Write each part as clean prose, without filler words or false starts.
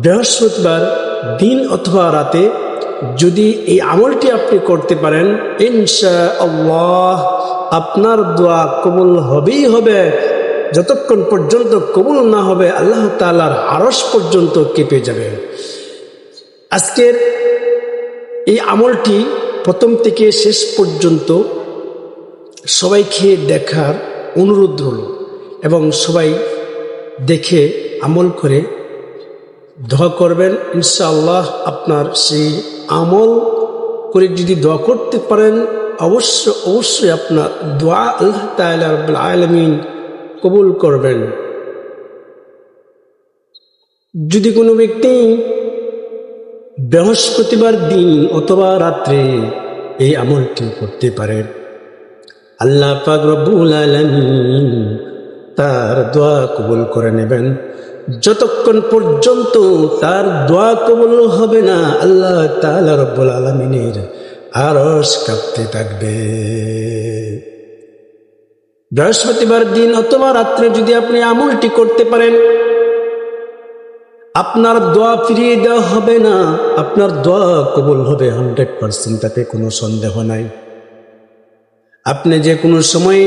বৃহস্পতিবার দিন অথবা রাতে যদি এই আমলটি আপনি করতে পারেন, ইনশাআল্লাহ আপনার দোয়া কবুল হবেই হবে। যতক্ষণ পর্যন্ত কবুল না হবে আল্লাহ তাআলার আরশ পর্যন্ত কেঁপে যাবে। আজকের এই আমলটি প্রথম থেকে শেষ পর্যন্ত সবাইকে দেখার অনুরোধ হল এবং সবাই দেখে আমল করে দোয়া করবেন। ইনশাআল্লাহ আপনার সেই আমল করে যদি দোয়া করতে পারেন অবশ্যই আপনার দোয়া আল্লাহ তাআলা রাব্বুল আলামিন কবুল করবেন। যদি কোনো ব্যক্তি বৃহস্পতিবার দিন অথবা রাত্রে এই আমলটি করতে পারেন, আল্লাহ পাক রব্বুল আলামিন তার দোয়া কবুল করে নেবেন। যতক্ষণ পর্যন্ত তার দোয়া কবুল হবে না আল্লাহ তাআলা রব্বুল আলামিনের আরশ কাঁপতে থাকবে। বৃহস্পতিবার দিন অথবা রাত্রে যদি আপনি আমলটি করতে পারেন, আপনার দোয়া ফিরিয়ে দেওয়া হবে না, আপনার দোয়া কবুল হবে 100%, তাতে কোনো সন্দেহ নাই। আপনি যে কোনো সময়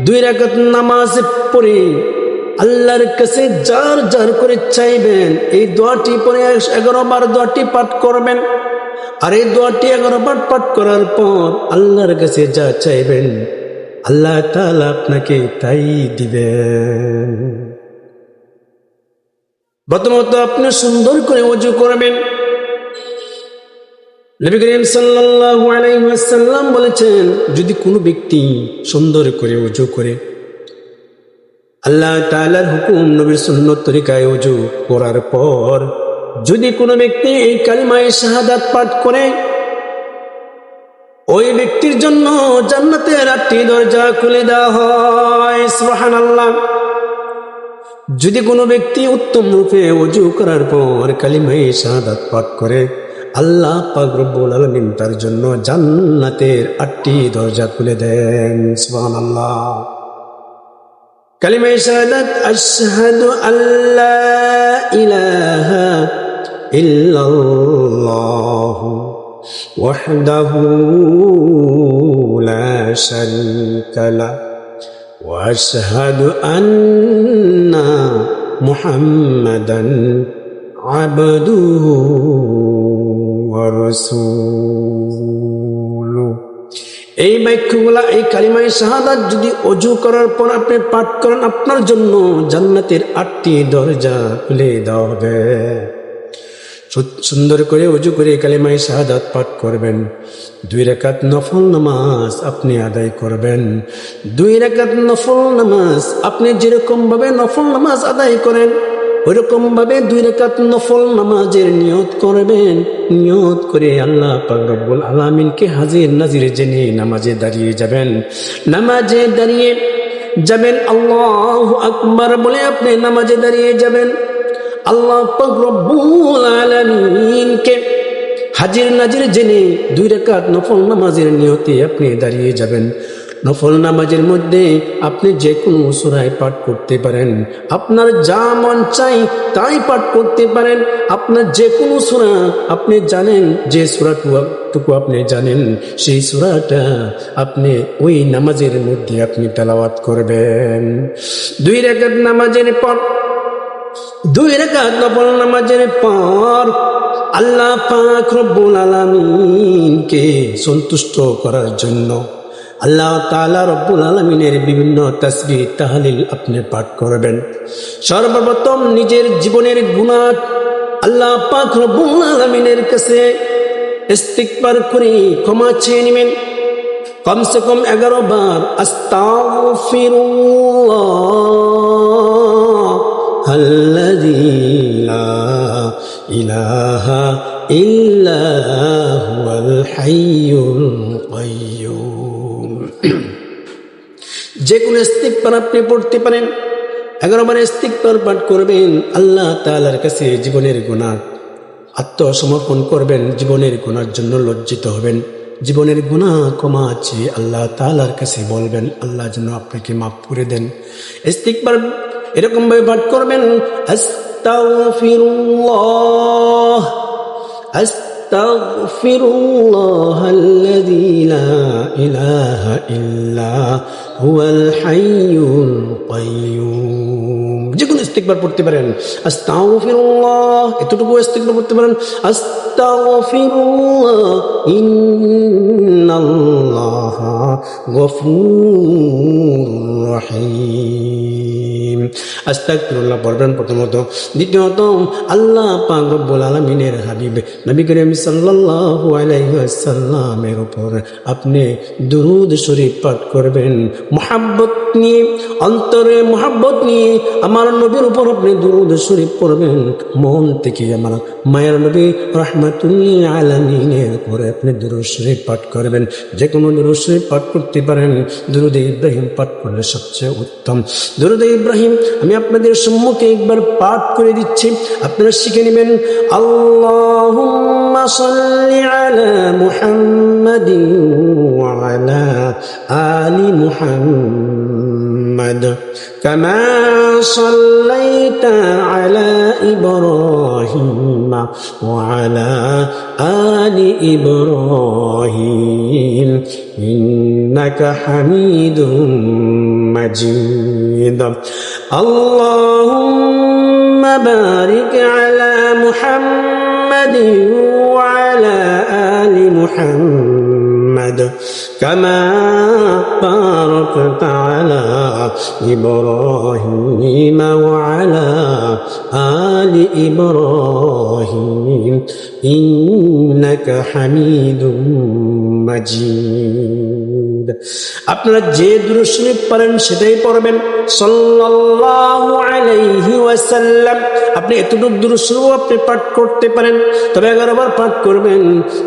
2 রাকাত নামাজ পড়ে আল্লাহর কাছে যার যার করে চাইবেন, এই দোয়াটি পরে 11 বার দোয়াটি পাঠ করবেন। আর এই দোয়াটি 11 বার পাঠ করার পর আল্লাহর কাছে যা চাইবেন আল্লাহ তাআলা আপনাকে তাই দিবেন। প্রথমত আপনি সুন্দর করে ওযু করবেন। নবী করিম সাল্লাল্লাহু আলাইহি ওয়াসাল্লাম বলেছেন, যদি কোনো ব্যক্তি সুন্দর করে ওযু করে, আল্লাহ তাআলার হুকুম নবীর সুন্নত তরিকায় ওযু করার পর যদি কোনো ব্যক্তি এই কালিমায়ে শাহাদাত পাঠ করে, ওই ব্যক্তির জন্য জান্নাতের 8টি দরজা খুলে দেওয়া হয়। সুবহানাল্লাহ। যদি কোনো ব্যক্তি উত্তম রূপে ওযু করার পর কালিমায়ে শাহাদাত পাঠ করে, আল্লাহ পাক রব্বুল আলামিন তার জন্য জান্নাতের 8টি দরজা খুলে দেন। সুবহানাল্লাহ। কালিমায়ে শাহাদাত আশহাদু আল্লা ইলাহা ইল্লাল্লাহ ওয়াহদাহু লা শারীকা লাহু ওয়া আশহাদু আন্না মুহাম্মাদান আবদুহু ওয়া রাসূলুহু। এই বাক্যগুলা, এই কালিমায়ে শাহাদাত যদি ওযু করার পর আপনি পাঠ করেন, আপনার জন্য জান্নাতের 8টি দরজা খুলে দেওয়া হবে। সুন্দর করে ওযু করে কালিমায়ে শাহাদাত পাঠ করবেন। 2 রাকাত নফল নামাজ আপনি আদায় করবেন। 2 রাকাত নফল নামাজ আপনি যেরকম ভাবে নফল নামাজ আদায় করেন ওইরকম ভাবে 2 রাকাত নফল নামাজের নিয়ত করবেন। নিয়ত করে আল্লাহ পাক রব্বুল আলামিনকে হাজির নাজির জেনে নামাজে দাঁড়িয়ে যাবেন। নামাজে দাঁড়িয়ে যাবেন, আল্লাহু আকবার বলে আপনি নামাজে দাঁড়িয়ে যাবেন। আল্লাহ পাক রব্বুল আলামিনকে হাজির নাজির জেনে 2 রাকাত নফল নামাজের নিয়তে আপনি দাঁড়িয়ে যাবেন। নফল নামাজের মধ্যে আপনি যে কোনো সূরায় পাঠ করতে পারেন, আপনার যা মন চাই তাই পাঠ করতে পারেন। আপনার যে কোনো সূরা আপনি জানেন, যে সূরাটুকু আপনি জানেন সেই সূরাটা আপনি ওই নামাজের মধ্যে আপনি তেলাওয়াত করবেন। 2 রাকাত নামাজের পর, 2 রাকাত নফল নামাজের পর আল্লাহ পাক রব্বুল আলামিনকে সন্তুষ্ট করার জন্য আল্লাহ তাআলা রব্বুল আলামিনের বিভিন্ন তাসবিহ তাহলিল আপনি পাঠ করবেন। সর্বপ্রথম নিজের জীবনের গুনাহ আল্লাহ পাক রব্বুল আলামিনের কাছে ইস্তিগফার করে ক্ষমা চেয়ে নেবেন। কমসে কম 11 বার আস্তাগফিরুল্লাহ আল্লাযী লা ইলাহা ইল্লা হুয়াল হাইয়ুল কাইয়্যুম। যে কোনো ইস্তিগফার আপনি পড়তে পারেন। 11 বার ইস্তিগফার পাঠ করবেন। আল্লাহ তাআলার কাছে জীবনের গুনাহ আত্মসমর্পণ করবেন। জীবনের গুনার জন্য লজ্জিত হবেন। জীবনের গুনাহ ক্ষমা আছে আল্লাহ তাআলার কাছে বলবেন, আল্লাহ যেন আপনাকে মাফ করে দেন। ইস্তিগফার এরকম ভাবে পাঠ করবেন, আস্তাগফিরুল্লাহ, আস্তাগফিরুল্লাহাল্লাযী লা ইলাহা ইল্লা হুয়াল হাইয়ুল কাইয়্যুম। যেকোনো ইস্তিগফার পড়তে পারেন। আস্তাগফিরুল্লাহ, এতটুকু ইস্তিগফার পড়তে পারেন। আস্তাগফিরুল্লাহ ইন্নাল্লাহা গফুরুর রহিম। আস্তাগফিরুল্লাহ পড়বেন প্রথমত। দ্বিতীয়ত, আল্লাহ পাক রব্বুল আলামিনের হাবিব নবী করিম সাল্লাল্লাহু আলাইহি ওয়াসাল্লামের উপর আপনি দুরূদ শরীফ পাঠ করবেন মুহাব্বত নিয়ে, অন্তরে মুহাব্বত নিয়ে আমার নবীর উপর আপনি দুরূদ শরীফ পড়বেন মন থেকে। আমার মায়ের নবী রাহমাতুল্লিল আলামিনের উপর আপনি দুরূদ শরীফ পাঠ করবেন। যে কোনো দুরূদ শরীফ পাঠ করতে পারেন। দুরূদ ইব্রাহিম পাঠ করলে সবচেয়ে উত্তম। দুরূদ ইব্রাহিম আমি আপনাদের সম্মুখে একবার পাঠ করে দিচ্ছি, আপনারা শিখে নেবেন। আল্লাহুম্মা সাল্লি আলা মুহাম্মাদিন ওয়া আলা আলি মুহাম্মাদ কামা সাল্লাইতা আলা ইব্রাহিম ওয়া আলা আলি ইব্রাহিম ইন্নাকা হামিদুম মাজিদ। আল্লাহুম্মা বারিক আলা মুহাম্মাদিন ওয়া আলা আলি মুহাম্মাদ কামা বারাকতা আলা ইব্রাহিম ওয়া আলা আলি ইব্রাহিম ইন্নাকা হামিদুম মাজিদ। আপনারা যে দুরূদ শরীফ পড়েন সেটাই পড়বেন সাল্লাল্লাহু আলাইহি ওয়াসাল্লাম। আপনি এতটুকু দুরূদ শরীফ আপনি পাঠ করতে পারেন, তবে 11 বার পাঠ করবেন।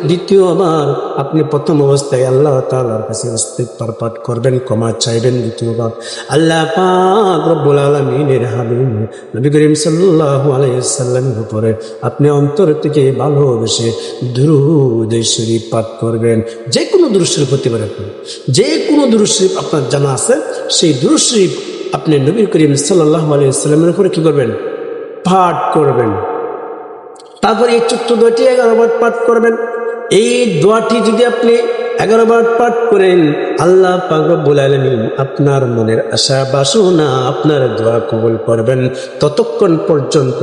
দ্বিতীয়বার আপনি প্রথম অবস্থায় আল্লাহ তাআলার কাছে ইস্তিগফার পাঠ করবেন, ক্ষমা চাইবেন। দ্বিতীয়বার আল্লাহ পাক রব্বুল আলামিনের হাবিব নবী করিম সাল্লাল্লাহু আলাইহি ওয়াসাল্লামের উপরে আপনি অন্তর থেকে ভালোবেসে দুরূদ শরীফ পাঠ করবেন। যে কোনো দুরূদ শরীফ হতে পারে, যে কোনো দুরূদ শরীফ আপনার জানা আছে সেই দুরূদ শরীফ আপনি নবী করিম সাল্লাল্লাহু আলাইহি ওয়াসাল্লামের উপরে কি করবেন? পাঠ করবেন। তারপরে এই ছোট্ট দোয়াটি 11 বার পাঠ করবেন। এই দোয়াটি যদি আপনি 11 বার পাঠ করেন, আল্লাহ পাক রব্বুল আলামিন আপনার মনের আশা বাসনা আপনার দোয়া কবুল করবেন। ততক্ষণ পর্যন্ত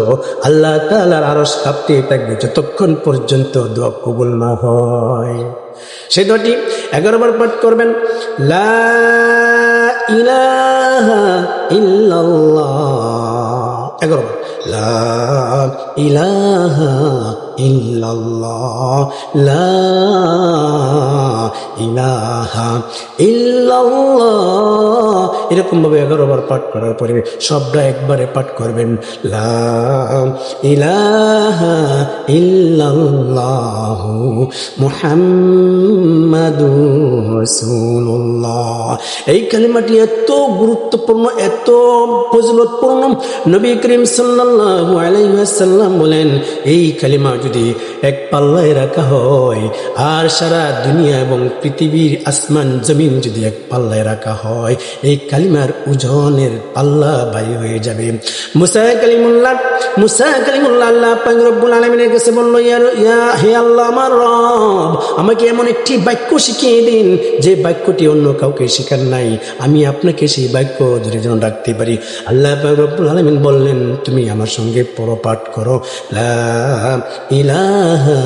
আল্লাহ তাআলার আরশ কাঁপতে থাকবে যতক্ষণ পর্যন্ত দোয়া কবুল না হয়। সেই দোয়াটি 11 বার পাঠ করবেন। লা ইলাহা ইল্লাল্লাহ, 11 বার। লা ইলাহা ইল্লাল্লাহ, লা ইলাহা ইল্লাল্লাহ। এরকম ভাবে 11 বার পাঠ করার পরে সবটা একবারে পাঠ করবেন। লা ইলাহা ইল্লাল্লাহ মুহাম্মাদুর রাসূলুল্লাহ। এই কালিমাটি এত গুরুত্বপূর্ণ, এত ফজিলতপূর্ণ। নবী করিম সাল্লাল্লাহু আলাইহি ওয়াসাল্লাম বলেন, এই কালিমা যদি এক পাল্লায় রাখা হয় আর সারা দুনিয়া এবং পৃথিবীর আসমান জমিন যদি এক পাল্লায় রাখা হয়, এই কালিমার ওজনের পাল্লা ভারী হয়ে যাবে। মুসা কালিমুল্লাহ আল্লাহ পাক রব্বুল আলামিনের কাছে বলল, হে আল্লাহ আমার রব, আমাকে এমন একটি বাক্য শিখিয়ে দিন যে বাক্যটি অন্য কাউকে শেখার নাই, আমি আপনাকে সেই বাক্য ধরে যেন রাখতে পারি। আল্লাহ পাক রব্বুল আলামিন বললেন, তুমি আমার সঙ্গে পড়ো, পাঠ করো, লা ইলাহা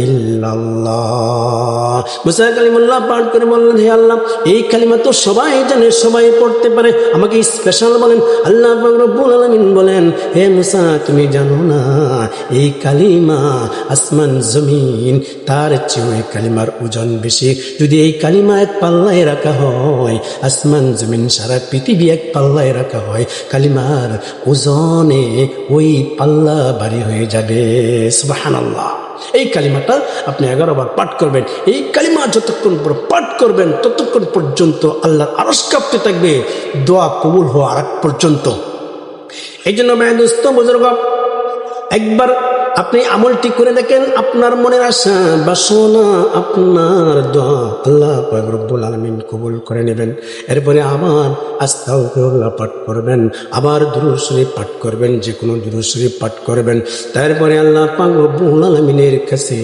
ইল্লাল্লাহ। মুসা কালিমুল্লাহ পাঠ করে বললেন, হে আল্লাহ, এই কালিমা তো সবাই জানে, সবাই পড়তে পারে, আমাকে স্পেশাল বলেন। আল্লাহ পাক রব্বুল আলামিন বলেন, হে মুসা, তুমি জানো না এই কালিমা আসমান জমিন তার চেয়ে এই কালিমার ওজন বেশি। যদি এই কালিমা এক পাল্লায় রাখা হয়, আসমান জমিন সারা পৃথিবী এক পাল্লায় রাখা হয়, কালিমার ওজনে ওই পাল্লা ভারী হয়ে যাবে। সুবহানাল্লাহ। এই কালিমাটা আপনি 11 বার পাঠ করবেন। এই কালিমা যতক্ষণ পর পাঠ করবেন ততক্ষণ পর্যন্ত আল্লাহর আরশ কাঁপতে থাকবে দোয়া কবুল হওয়ার আগ পর্যন্ত। এই জন্য ভাই দোস্ত বুজুর্গ, একবার আপনি আমলটি করে দেখেন, আপনার মনের আশা বাসনা, আপনার দোয়া আল্লাহ পাক রব্বুল আলামিন কবুল করে নেবেন। এরপরে আবার আস্তাগফিরুল্লাহ পাঠ করবেন, আবার দুরূদ শরীফ পাঠ করবেন, যে কোনো দুরূদ শরীফ পাঠ করবেন। তারপরে আল্লাহ পাক রব্বুল আলামিনের কাছে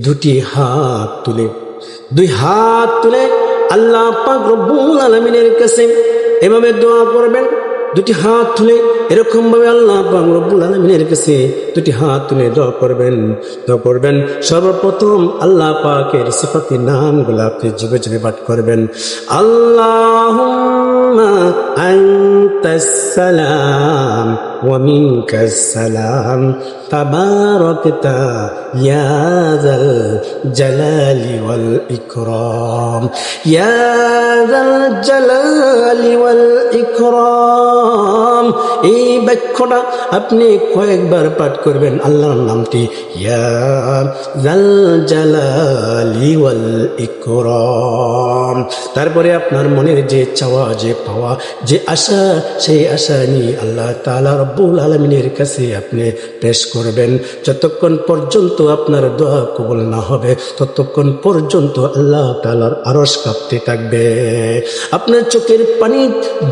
দুই হাত তুলে আল্লাহ পাক রব্বুল আলামিনের কাছে এভাবে দোয়া করবেন। দুটি হাত তুলে এরকম ভাবে আল্লাহ পাক রব্বুল আলামিনের কাছে দুটি হাত তুলে দোয়া করবেন। সর্বপ্রথম আল্লাহ পাকের সিফাতি নামগুলো আপনি যুগে যুগে পাঠ করবেন। আল্লাহুম্মা আনতাস সালাম ওয়া মিনকাস সালাম তাবারাকতা ইয়া যাল জালালি ওয়াল ইকরাম, ইয়া যাল জালালি ওয়াল ইকরাম। এই বাক্যটা আপনি কয়েকবার পাঠ করবেন, আল্লাহর নামটি ইয়া যাল জালালি ওয়াল ইকরাম। তারপরে আপনার মনের যে চাওয়া, যে পাওয়া, যে আশা, সেই আশা নিয়ে আল্লাহ তাআলা রব্বুল আলামিনের কাছে আপনি পেশ করবেন। যতক্ষণ পর্যন্ত আপনার দোয়া কবুল না হবে ততক্ষণ পর্যন্ত আল্লাহ তাআলার আরশ কাঁপতে থাকবে। আপনার চোখের পানি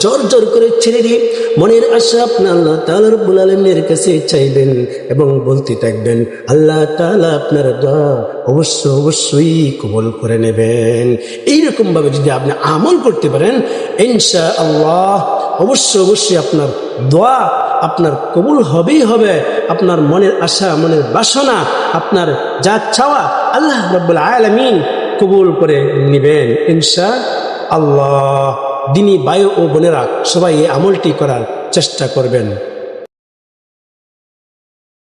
জোর জোর করে ছেড়ে দিয়ে মনের আশা আপনি আল্লাহ তাআলা রব্বুল আলামিনের কাছে চাইবেন এবং বলতে থাকবেন। আল্লাহ তাআলা আপনার দোয়া অবশ্যই কবুল করে নেবেন। এইরকম ভাবে যদি আপনি আমল করতে পারেন, ইনশাআল্লাহ অবশ্যই আপনার দোয়া আপনার কবুল হবেই হবে। আপনার মনের আশা, মনের বাসনা, আপনার যা চাওয়া আল্লাহ রাব্বুল আলামিন কবুল করে নেবেন ইনশাআল্লাহ। দিনী ভাই ও বোনেরা সবাই এই আমলটি করার চেষ্টা করবেন।